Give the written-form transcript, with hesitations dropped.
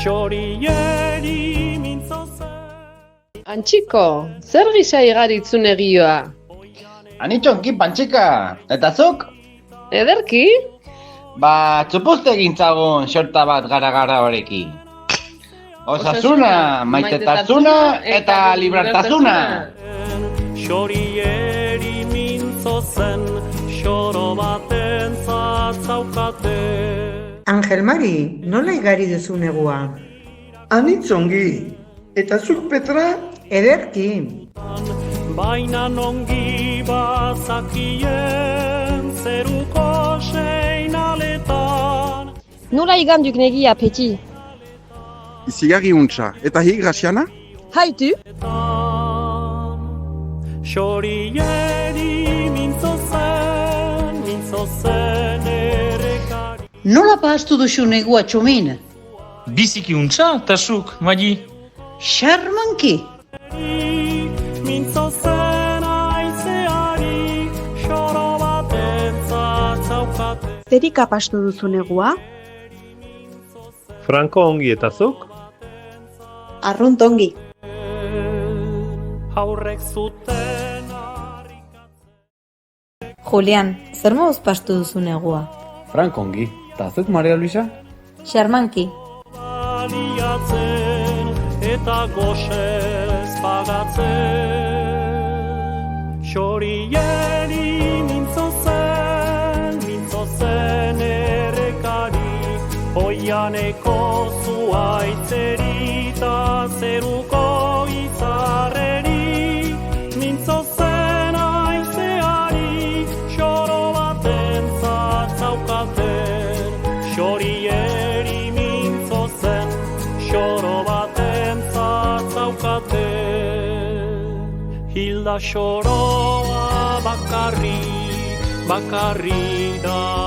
xorieri mintzo zen. Antxiko, zer gisa igaritzun egioa? Anitxonki, pantxika, eta zuk? Ederki? Txupuzte egintzagun xorta bat gara horekin. Osasuna, maitetasuna eta libertasuna. Xorieri mintzo zen, xoro baten zatzaukaten. Angel Mari, nola igari duzu negua? Anitzongi, eta zuk Petra? Ederki. Baina nongi bazakien zeruko seinaletan. Nola iganduk negia, Peti? Izigarri untsa, eta hi Graziana? Haitu? Xorieri mintzo zen erekari. Nola pahastu duzu negua txomin? Biziki untsa, tasuk, Magi. Xarmanki. Mintzo zen aizeari, xoro baten zatzaukaten. Zerik apastu duzu negua? Franko ongi eta zuk? Arrunt ongi. Haurrek zuten Julian, zer moduz pastu duzu negua? Franko ongi, eta zuk Maria Luisa? Xarmanki. baliatzen eta goxez pagatzen. Xorieri mintzo zen errekari, oianeko zuaitzeri eta zeruko izarreri. Mintzo zen aizeari, xoro baten zatzaukaten. Xorieri mintzo zen, xoro baten zatzaukaten. Hilda xoroa bakarri da.